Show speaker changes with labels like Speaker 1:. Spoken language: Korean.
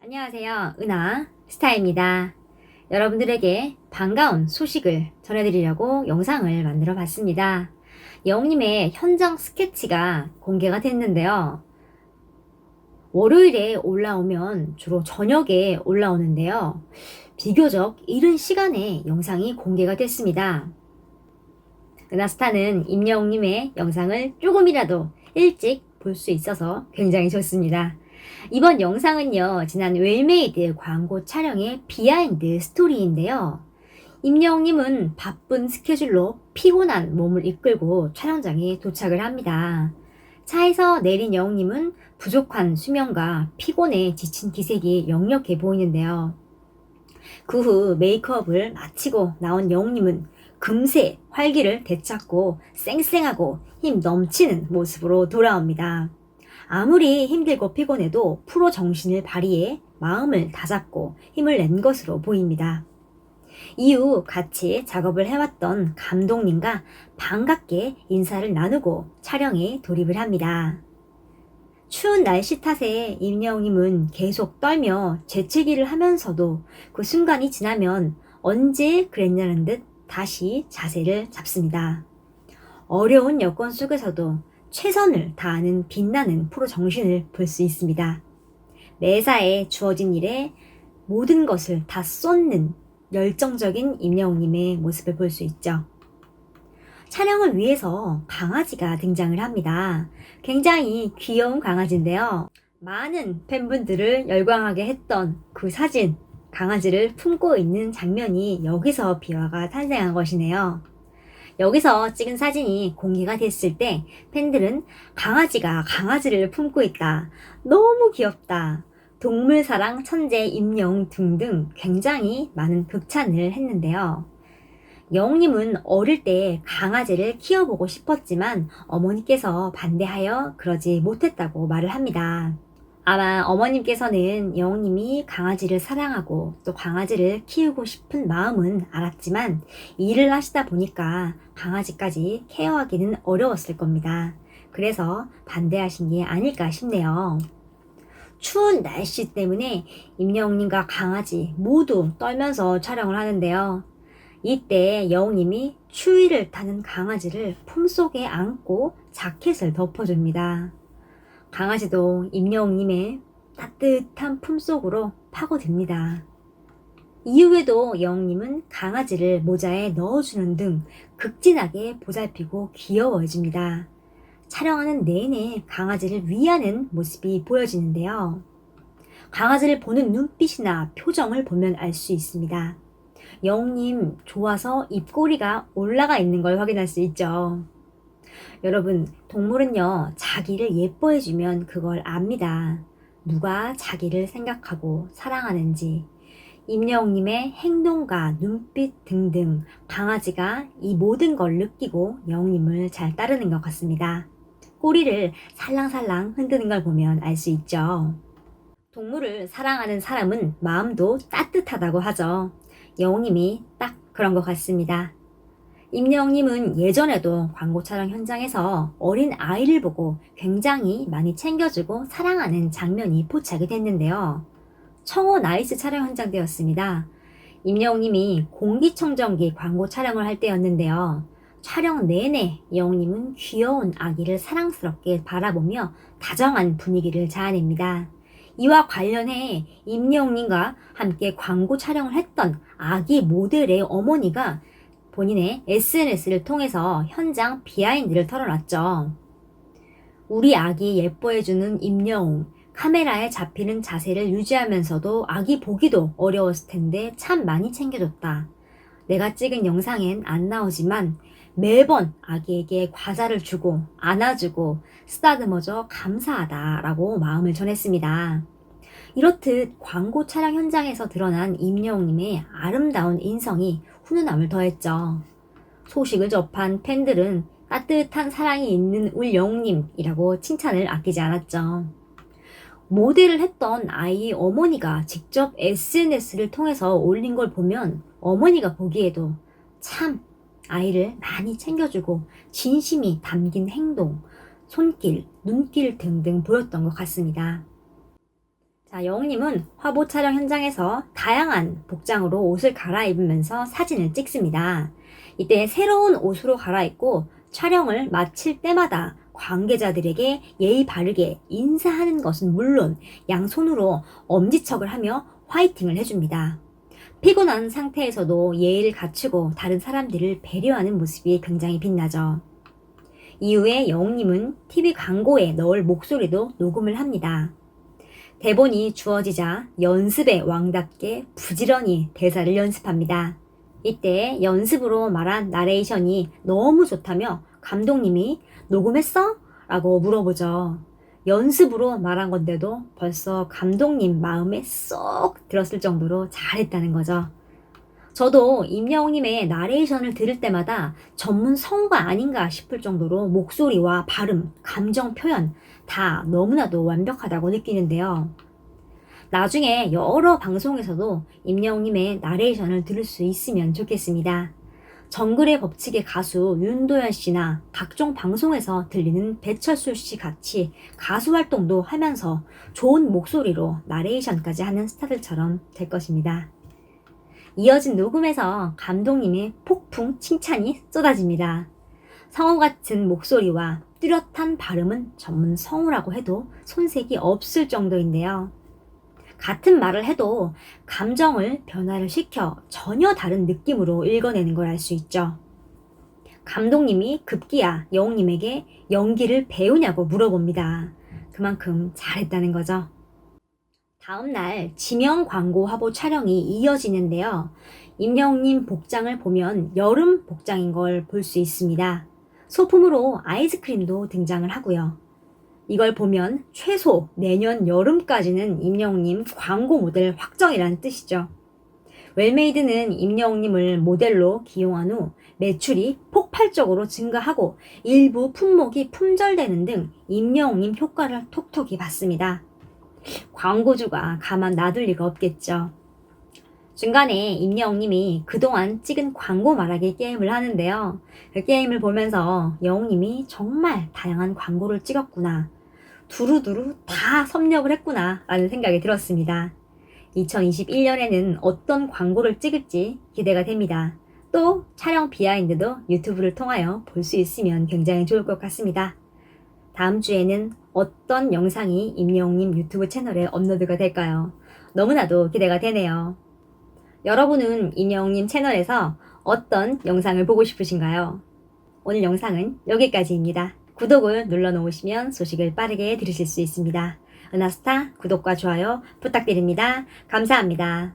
Speaker 1: 안녕하세요. 은하 스타입니다. 여러분들에게 반가운 소식을 전해드리려고 영상을 만들어 봤습니다. 영님의 현장 스케치가 공개가 됐는데요. 월요일에 올라오면 주로 저녁에 올라오는데요. 비교적 이른 시간에 영상이 공개가 됐습니다. 은하스타는 임영님의 영상을 조금이라도 일찍 볼 수 있어서 굉장히 좋습니다. 이번 영상은요, 지난 웰메이드 광고 촬영의 비하인드 스토리인데요. 임영님은 바쁜 스케줄로 피곤한 몸을 이끌고 촬영장에 도착을 합니다. 차에서 내린 영님은 부족한 수면과 피곤에 지친 기색이 역력해 보이는데요. 그 후 메이크업을 마치고 나온 영님은 금세 활기를 되찾고 쌩쌩하고 힘 넘치는 모습으로 돌아옵니다. 아무리 힘들고 피곤해도 프로 정신을 발휘해 마음을 다잡고 힘을 낸 것으로 보입니다. 이후 같이 작업을 해왔던 감독님과 반갑게 인사를 나누고 촬영에 돌입을 합니다. 추운 날씨 탓에 임영님은 계속 떨며 재채기를 하면서도 그 순간이 지나면 언제 그랬냐는 듯 다시 자세를 잡습니다. 어려운 여건 속에서도 최선을 다하는 빛나는 프로 정신을 볼 수 있습니다. 매사에 주어진 일에 모든 것을 다 쏟는 열정적인 임영웅님의 모습을 볼 수 있죠. 촬영을 위해서 강아지가 등장을 합니다. 굉장히 귀여운 강아지인데요. 많은 팬분들을 열광하게 했던 그 사진, 강아지를 품고 있는 장면이 여기서 비화가 탄생한 것이네요. 여기서 찍은 사진이 공개가 됐을 때 팬들은 강아지가 강아지를 품고 있다. 너무 귀엽다. 동물사랑 천재 임영웅 등등 굉장히 많은 극찬을 했는데요. 영웅님은 어릴 때 강아지를 키워보고 싶었지만 어머니께서 반대하여 그러지 못했다고 말을 합니다. 아마 어머님께서는 영웅님이 강아지를 사랑하고 또 강아지를 키우고 싶은 마음은 알았지만 일을 하시다 보니까 강아지까지 케어하기는 어려웠을 겁니다. 그래서 반대하신 게 아닐까 싶네요. 추운 날씨 때문에 임영웅님과 강아지 모두 떨면서 촬영을 하는데요. 이때 영웅님이 추위를 타는 강아지를 품속에 안고 자켓을 덮어줍니다. 강아지도 임영웅님의 따뜻한 품속으로 파고듭니다. 이후에도 영웅님은 강아지를 모자에 넣어주는 등 극진하게 보살피고 귀여워해줍니다. 촬영하는 내내 강아지를 위하는 모습이 보여지는데요. 강아지를 보는 눈빛이나 표정을 보면 알 수 있습니다. 영웅님 좋아서 입꼬리가 올라가 있는 걸 확인할 수 있죠. 여러분, 동물은요, 자기를 예뻐해주면 그걸 압니다. 누가 자기를 생각하고 사랑하는지. 임영웅님의 행동과 눈빛 등등 강아지가 이 모든 걸 느끼고 영웅님을 잘 따르는 것 같습니다. 꼬리를 살랑살랑 흔드는 걸 보면 알 수 있죠. 동물을 사랑하는 사람은 마음도 따뜻하다고 하죠. 영웅님이 딱 그런 것 같습니다. 임영웅님은 예전에도 광고 촬영 현장에서 어린 아이를 보고 굉장히 많이 챙겨주고 사랑하는 장면이 포착이 됐는데요. 청어 나이스 촬영 현장 때였습니다. 임영웅님이 공기청정기 광고 촬영을 할 때였는데요. 촬영 내내 영웅님은 귀여운 아기를 사랑스럽게 바라보며 다정한 분위기를 자아냅니다. 이와 관련해 임영웅님과 함께 광고 촬영을 했던 아기 모델의 어머니가 본인의 SNS를 통해서 현장 비하인드를 털어놨죠. 우리 아기 예뻐해주는 임영웅, 카메라에 잡히는 자세를 유지하면서도 아기 보기도 어려웠을 텐데 참 많이 챙겨줬다. 내가 찍은 영상엔 안 나오지만 매번 아기에게 과자를 주고 안아주고 쓰다듬어줘 감사하다라고 마음을 전했습니다. 이렇듯 광고 촬영 현장에서 드러난 임영웅님의 아름다운 인성이 훈훈함을 더했죠. 소식을 접한 팬들은 따뜻한 사랑이 있는 울 영웅님이라고 칭찬을 아끼지 않았죠. 모델을 했던 아이의 어머니가 직접 SNS를 통해서 올린 걸 보면 어머니가 보기에도 참 아이를 많이 챙겨주고 진심이 담긴 행동, 손길, 눈길 등등 보였던 것 같습니다. 자, 영웅님은 화보 촬영 현장에서 다양한 복장으로 옷을 갈아입으면서 사진을 찍습니다. 이때 새로운 옷으로 갈아입고 촬영을 마칠 때마다 관계자들에게 예의 바르게 인사하는 것은 물론 양손으로 엄지척을 하며 화이팅을 해줍니다. 피곤한 상태에서도 예의를 갖추고 다른 사람들을 배려하는 모습이 굉장히 빛나죠. 이후에 영웅님은 TV 광고에 넣을 목소리도 녹음을 합니다. 대본이 주어지자 연습의 왕답게 부지런히 대사를 연습합니다. 이때 연습으로 말한 나레이션이 너무 좋다며 감독님이 녹음했어? 라고 물어보죠. 연습으로 말한 건데도 벌써 감독님 마음에 쏙 들었을 정도로 잘했다는 거죠. 저도 임영웅님의 나레이션을 들을 때마다 전문 성우가 아닌가 싶을 정도로 목소리와 발음, 감정 표현 다 너무나도 완벽하다고 느끼는데요. 나중에 여러 방송에서도 임영웅님의 나레이션을 들을 수 있으면 좋겠습니다. 정글의 법칙의 가수 윤도현 씨나 각종 방송에서 들리는 배철수 씨 같이 가수 활동도 하면서 좋은 목소리로 나레이션까지 하는 스타들처럼 될 것입니다. 이어진 녹음에서 감독님의 폭풍 칭찬이 쏟아집니다. 성우 같은 목소리와 뚜렷한 발음은 전문 성우라고 해도 손색이 없을 정도인데요. 같은 말을 해도 감정을 변화를 시켜 전혀 다른 느낌으로 읽어내는 걸 알 수 있죠. 감독님이 급기야 영웅님에게 연기를 배우냐고 물어봅니다. 그만큼 잘했다는 거죠. 다음날 지명 광고 화보 촬영이 이어지는데요. 임영웅님 복장을 보면 여름 복장인 걸 볼 수 있습니다. 소품으로 아이스크림도 등장을 하고요. 이걸 보면 최소 내년 여름까지는 임영웅님 광고 모델 확정이라는 뜻이죠. 웰메이드는 임영웅님을 모델로 기용한 후 매출이 폭발적으로 증가하고 일부 품목이 품절되는 등 임영웅님 효과를 톡톡히 봤습니다. 광고주가 가만 놔둘 리가 없겠죠. 중간에 임영웅님이 그동안 찍은 광고 말하기 게임을 하는데요. 그 게임을 보면서 영웅님이 정말 다양한 광고를 찍었구나. 두루두루 다 섭렵을 했구나 라는 생각이 들었습니다. 2021년에는 어떤 광고를 찍을지 기대가 됩니다. 또 촬영 비하인드도 유튜브를 통하여 볼 수 있으면 굉장히 좋을 것 같습니다. 다음 주에는 어떤 영상이 임영웅님 유튜브 채널에 업로드가 될까요? 너무나도 기대가 되네요. 여러분은 임영웅님 채널에서 어떤 영상을 보고 싶으신가요? 오늘 영상은 여기까지입니다. 구독을 눌러놓으시면 소식을 빠르게 들으실 수 있습니다. 은하스타 구독과 좋아요 부탁드립니다. 감사합니다.